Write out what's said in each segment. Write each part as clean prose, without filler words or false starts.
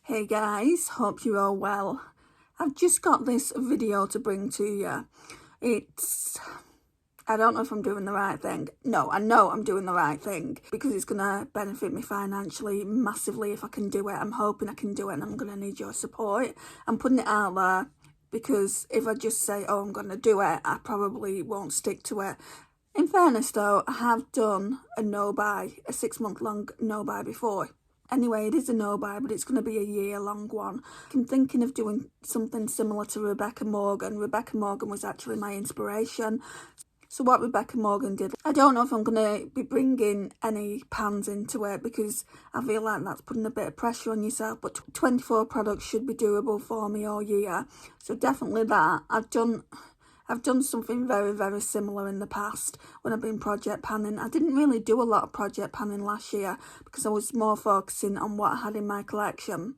Hey guys, hope you're all well. I've just got this video to bring to you. I don't know if I'm doing the right thing. No, I know I'm doing the right thing because it's going to benefit me financially massively if I can do it. I'm hoping I can do it and I'm going to need your support. I'm putting it out there because if I just say, oh, I'm going to do it, I probably won't stick to it. In fairness though, I have done a no-buy, a 6-month-long no-buy before. Anyway, it is a no-buy, but it's going to be a year-long one. I'm thinking of doing something similar to Rebecca Morgan. Rebecca Morgan was actually my inspiration. So what Rebecca Morgan did, I don't know if I'm going to be bringing any pans into it because I feel like that's putting a bit of pressure on yourself, but 24 products should be doable for me all year. So definitely that. I've done something very, very similar in the past when I've been project panning. I didn't really do a lot of project panning last year because I was more focusing on what I had in my collection.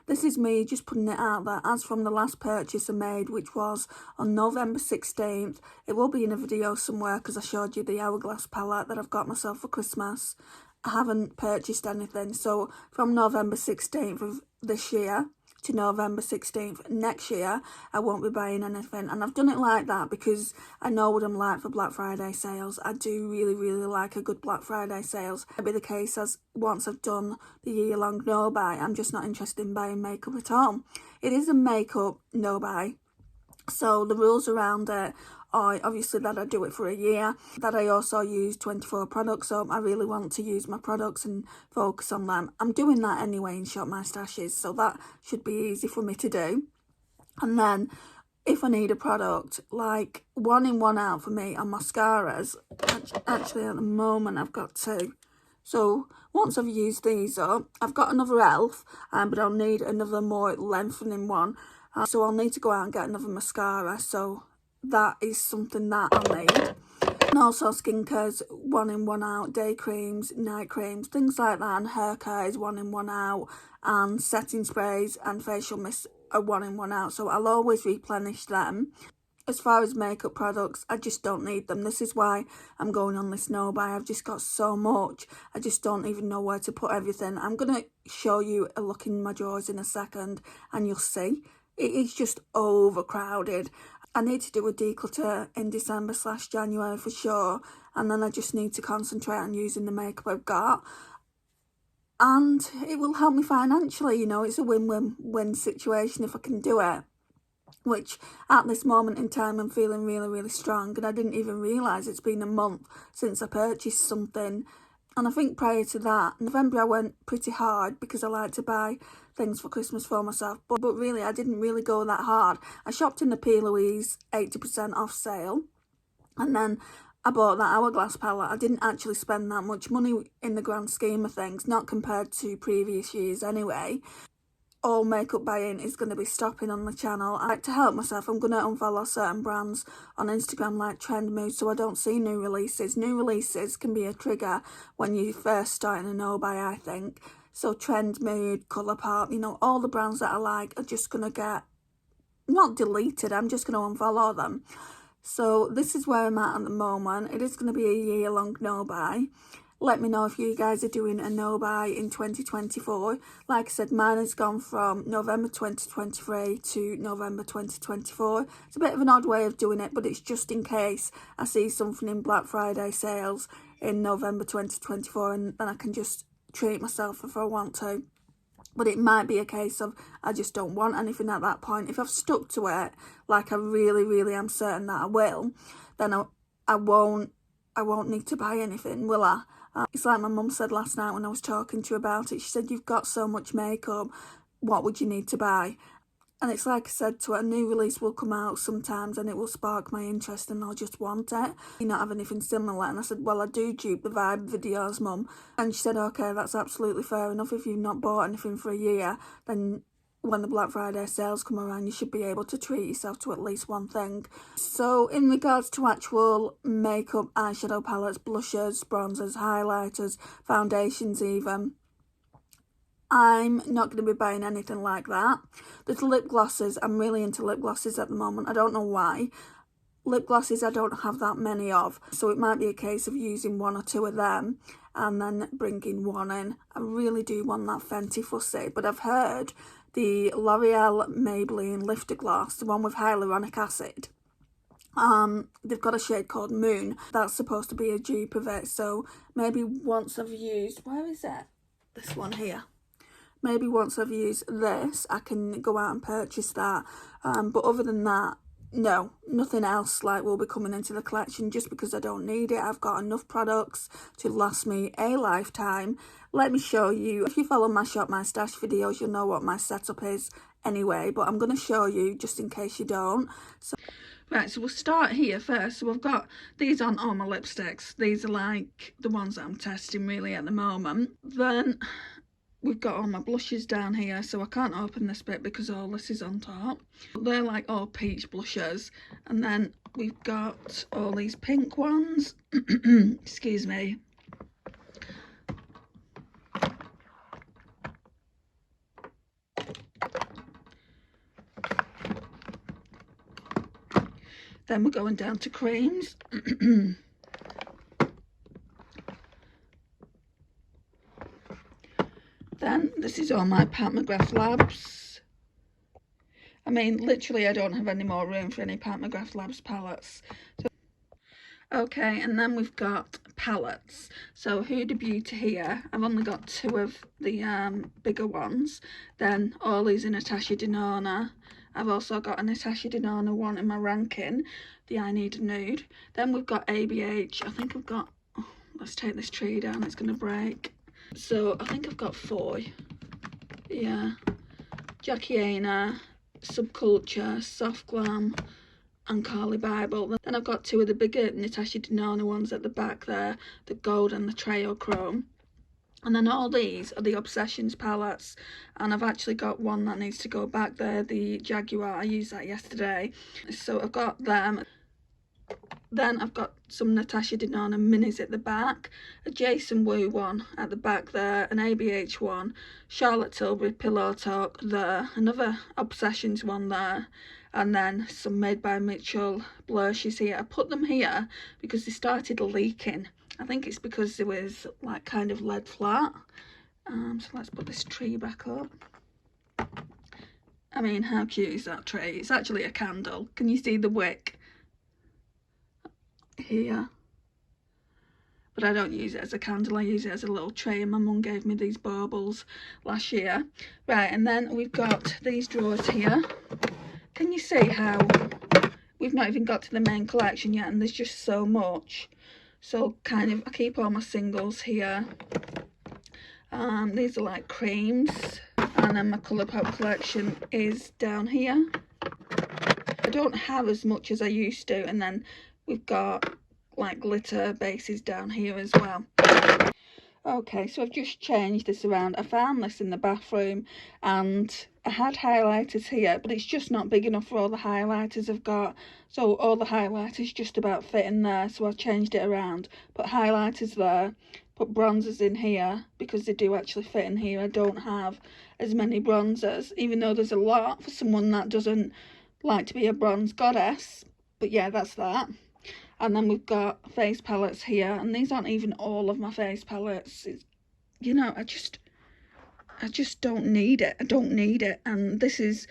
This is me just putting it out there as from the last purchase I made, which was on November 16th. It will be in a video somewhere because I showed you the Hourglass palette that I've got myself for Christmas. I haven't purchased anything, so from November 16th of this year to November 16th next year, I won't be buying anything. And I've done it like that because I know what I'm like for Black Friday sales. I do really, really like a good Black Friday sales. It'll be the case as once I've done the year-long no-buy, I'm just not interested in buying makeup at all. It is a makeup no-buy, so the rules around it are obviously that I do it for a year, that I also use 24 products, so I really want to use my products and focus on them. I'm doing that anyway in Shop My Stashes, so that should be easy for me to do. And then if I need a product, like one in, one out for me on mascaras, actually at the moment I've got 2. So once I've used these up, I've got another e.l.f. But I'll need another more lengthening one. So I'll need to go out and get another mascara. So that is something that I'll need. And also skincare's one in, one out, day creams, night creams, things like that. And hair care is one in, one out. And setting sprays and facial mists are one in, one out. So I'll always replenish them. As far as makeup products, I just don't need them. This is why I'm going on this no-buy. I've just got so much. I just don't even know where to put everything. I'm going to show you a look in my drawers in a second and you'll see. It is just overcrowded. I need to do a declutter in December/January for sure. And then I just need to concentrate on using the makeup I've got. And it will help me financially, you know. It's a win-win-win situation if I can do it. Which at this moment in time I'm feeling really, really strong, and I didn't even realise it's been a month since I purchased something. And I think prior to that, November I went pretty hard because I like to buy things for Christmas for myself, but really I didn't really go that hard. I shopped in the P. Louise 80% off sale, and then I bought that Hourglass palette. I didn't actually spend that much money in the grand scheme of things, not compared to previous years anyway. All makeup buying is going to be stopping on the channel. I like to help myself. I'm going to unfollow certain brands on Instagram like Trend Mood so I don't see new releases. New releases can be a trigger when you first start in a no-buy, I think. So Trend Mood, Colourpop, you know, all the brands that I like are just going to get, not deleted, I'm just going to unfollow them. So this is where I'm at the moment. It is going to be a year-long no-buy. Let me know if you guys are doing a no-buy in 2024. Like I said, mine has gone from November 2023 to November 2024. It's a bit of an odd way of doing it, but it's just in case I see something in Black Friday sales in November 2024 and then I can just treat myself if I want to. But it might be a case of I just don't want anything at that point. If I've stuck to it, like I really, really am certain that I will, then I won't need to buy anything, will I? It's like my mum said last night when I was talking to her about it. She said, you've got so much makeup, what would you need to buy? And it's like I said to her, a new release will come out sometimes and it will spark my interest and I'll just want it. You not have anything similar? And I said, well, I do dupe the Vibe videos, mum. And she said, okay, that's absolutely fair enough. If you've not bought anything for a year, then when the Black Friday sales come around, you should be able to treat yourself to at least one thing. So in regards to actual makeup, eyeshadow palettes, blushes, bronzers, highlighters, foundations even, I'm not going to be buying anything like that. There's lip glosses. I'm really into lip glosses at the moment. I don't know why. Lip glosses I don't have that many of, so it might be a case of using 1 or 2 of them. and then bringing one in. I really do want that Fenty Fussy, but I've heard the L'Oreal Maybelline Lifter Gloss, the one with hyaluronic acid, they've got a shade called Moon that's supposed to be a dupe of it. So maybe once I've used, where is it? This one here. Maybe once I've used this, I can go out and purchase that. But other than that, no, nothing else like will be coming into the collection, just because I don't need it. I've got enough products to last me a lifetime. Let me show you. If you follow my Shop My Stash videos, you'll know what my setup is anyway, but I'm going to show you just in case you don't. So, right, so we'll start here first. So I've got these on all my lipsticks. These are like the ones that I'm testing really at the moment. Then we've got all my blushes down here, so I can't open this bit because all this is on top. They're like all peach blushes. And then we've got all these pink ones. Excuse me. Then we're going down to creams. Then this is all my Pat McGrath Labs. I mean, literally I don't have any more room for any Pat McGrath Labs palettes. So, okay, and then we've got palettes. So Huda Beauty here, I've only got 2 of the bigger ones. Then all these are Natasha Denona. I've also got a Natasha Denona one in my ranking, the I Need a Nude. Then we've got ABH. I think I've got, oh, let's take this tree down, it's going to break. So I think I've got 4. Yeah. Jackie Aina, Subculture, Soft Glam, and Carly Bible. Then I've got 2 of the bigger Natasha Denona ones at the back there, the gold and the Trail Chrome. And then all these are the Obsessions palettes, and I've actually got one that needs to go back there, the Jaguar. I used that yesterday, so I've got them. Then I've got some Natasha Denona minis at the back, a Jason Wu one at the back there, an ABH one, Charlotte Tilbury Pillow Talk there, another Obsessions one there, and then some Made by Mitchell Blurshes here. I put them here because they started leaking. I think it's because there was like kind of lead flat. So let's put this tree back up. I mean, how cute is that tree? It's actually a candle. Can you see the wick here? But I don't use it as a candle, I use it as a little tray, and my mum gave me these baubles last year. Right, and then we've got these drawers here. Can you see how we've not even got to the main collection yet, and there's just so much. So kind of, I keep all my singles here. These are like creams, and then my Colourpop collection is down here. I don't have as much as I used to, and then we've got like glitter bases down here as well. Okay, so I've just changed this around. I found this in the bathroom, and I had highlighters here, but it's just not big enough for all the highlighters I've got. So all the highlighters just about fit in there, so I've changed it around. Put highlighters there, put bronzers in here, because they do actually fit in here. I don't have as many bronzers, even though there's a lot for someone that doesn't like to be a bronze goddess. But yeah, that's that. And then we've got face palettes here, and these aren't even all of my face palettes. It's, you know, I just don't need it. I don't need it. And this is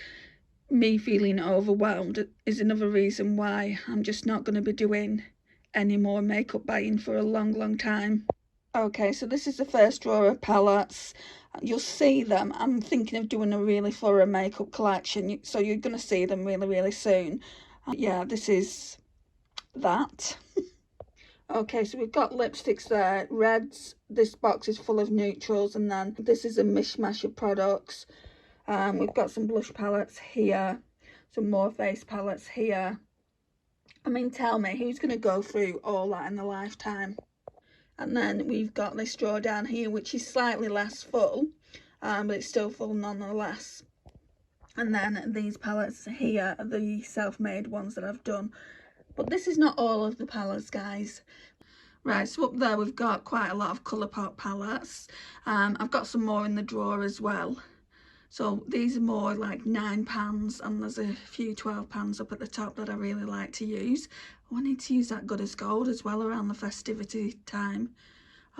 me feeling overwhelmed, is another reason why I'm just not going to be doing any more makeup buying for a long time. Okay, so this is the first drawer of palettes. You'll see them. I'm thinking of doing a really thorough makeup collection, so you're going to see them really soon. Yeah, this is that. Okay, so we've got lipsticks there, reds. This box is full of neutrals, and then this is a mishmash of products. We've got some blush palettes here, some more face palettes here. I mean, tell me, who's going to go through all that in a lifetime? And then we've got this drawer down here, which is slightly less full, but it's still full nonetheless. And then these palettes here are the self-made ones that I've done. But this is not all of the palettes, guys. Right, so up there we've got quite a lot of Colourpop palettes. I've got some more in the drawer as well. So these are more like £9, and there's a few £12 up at the top that I really like to use. Oh, I need to use that Good as Gold as well around the festivity time.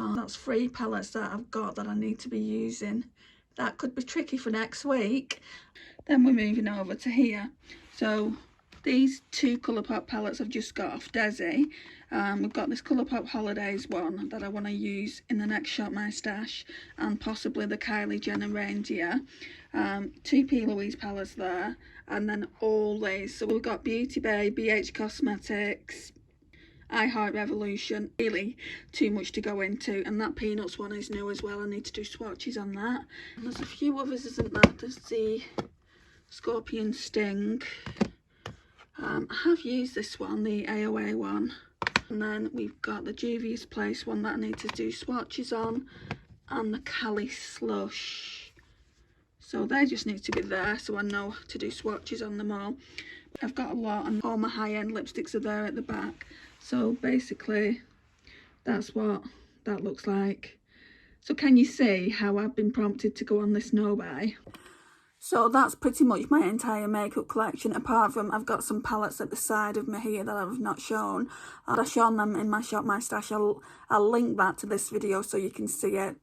Oh, that's 3 palettes that I've got that I need to be using. That could be tricky for next week. Then we're moving over to here. So these 2 Colourpop palettes I've just got off Desi. We've got this Colourpop Holidays one that I want to use in the next Shop My Stash, and possibly the Kylie Jenner Reindeer. 2 P. Louise palettes there, and then all these. So we've got Beauty Bay, BH Cosmetics, I Heart Revolution. Really too much to go into, and that Peanuts one is new as well. I need to do swatches on that. And there's a few others, isn't there? There's the Scorpion Sting. I have used this one, the AOA one. And then we've got the Juvia's Place one that I need to do swatches on, and the Cali Slush. So they just need to be there so I know to do swatches on them all. I've got a lot, and all my high-end lipsticks are there at the back. So basically that's what that looks like. So can you see how I've been prompted to go on this no buy? So that's pretty much my entire makeup collection, apart from I've got some palettes at the side of me here that I've not shown. I've shown them in my Shop My Stash. I'll link that to this video so you can see it.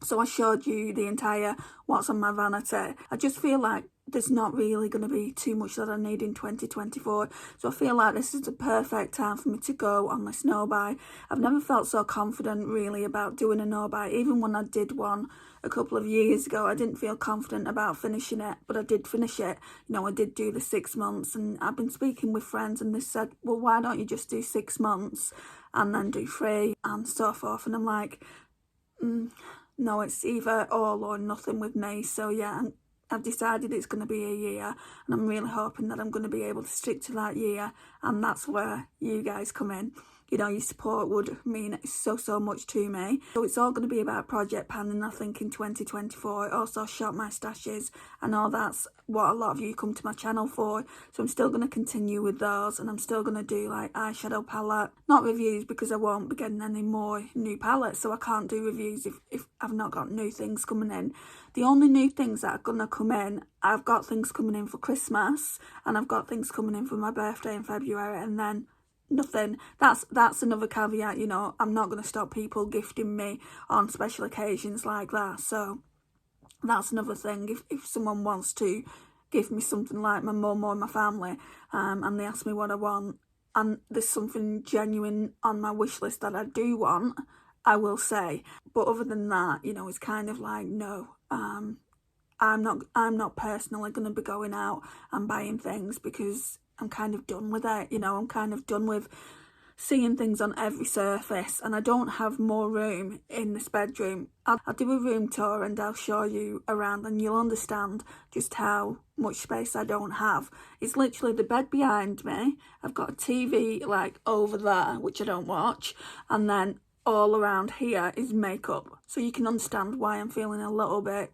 So I showed you the entire what's on my vanity. I just feel like there's not really going to be too much that I need in 2024. So I feel like this is the perfect time for me to go on this no buy. I've never felt so confident really about doing a no buy. Even when I did one a couple of years ago, I didn't feel confident about finishing it, but I did finish it. You know, I did do the 6 months, and I've been speaking with friends and they said, well, why don't you just do 6 months and then do 3 and so forth? And I'm like, no, it's either all or nothing with me. So yeah, I've decided it's going to be a year, and I'm really hoping that I'm going to be able to stick to that year, and that's where you guys come in. You know, your support would mean so much to me. So it's all going to be about project planning, I think, in 2024. Also Shop My Stashes. I know that's what a lot of you come to my channel for. So I'm still going to continue with those, and I'm still going to do like eyeshadow palette. Not reviews, because I won't be getting any more new palettes. So I can't do reviews if I've not got new things coming in. The only new things that are going to come in, I've got things coming in for Christmas, and I've got things coming in for my birthday in February, and then nothing. That's another caveat, you know. I'm not going to stop people gifting me on special occasions like that. So that's another thing. If someone wants to give me something, like my mum or my family, and they ask me what I want, and there's something genuine on my wish list that I do want, I will say. But other than that, you know, it's kind of like, no, I'm not personally going to be going out and buying things, because I'm kind of done with it. You know, I'm kind of done with seeing things on every surface, and I don't have more room in this bedroom. I'll do a room tour and I'll show you around, and you'll understand just how much space I don't have. It's literally the bed behind me. I've got a TV like over there, which I don't watch, and then all around here is makeup. So you can understand why I'm feeling a little bit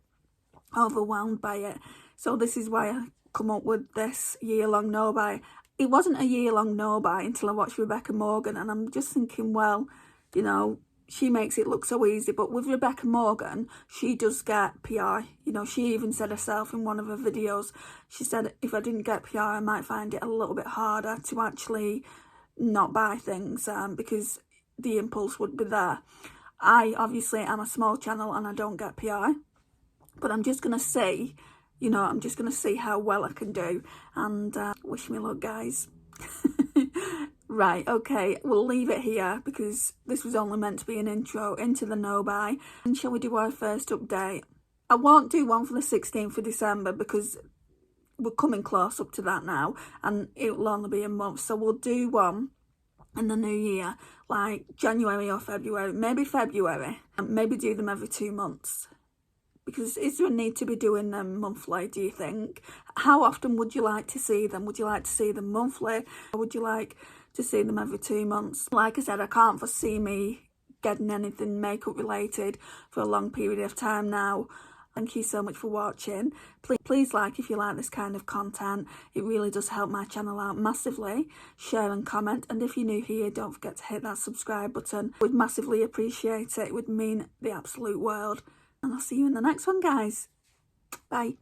overwhelmed by it. So this is why I come up with this year-long no buy. It wasn't a year-long no buy until I watched Rebecca Morgan, and I'm just thinking, well, you know, she makes it look so easy, but with Rebecca Morgan, she does get PR. You know, she even said herself in one of her videos, she said if I didn't get PR, I might find it a little bit harder to actually not buy things, because the impulse would be there. I obviously am a small channel and I don't get PR, but I'm just going to see, you know, I'm just going to see how well I can do, and wish me luck, guys. Right, okay, we'll leave it here because this was only meant to be an intro into the no buy. And shall we do our first update? I won't do one for the 16th of December because we're coming close up to that now, and it will only be a month. So we'll do one in the new year, like January or February, maybe February, and maybe do them every 2 months. Because is there a need to be doing them monthly, do you think? How often would you like to see them? Would you like to see them monthly? Or would you like to see them every 2 months? Like I said, I can't foresee me getting anything makeup related for a long period of time now. Thank you so much for watching. Please like if you like this kind of content. It really does help my channel out massively. Share and comment. And if you're new here, don't forget to hit that subscribe button. We'd massively appreciate it. It would mean the absolute world. And I'll see you in the next one, guys. Bye.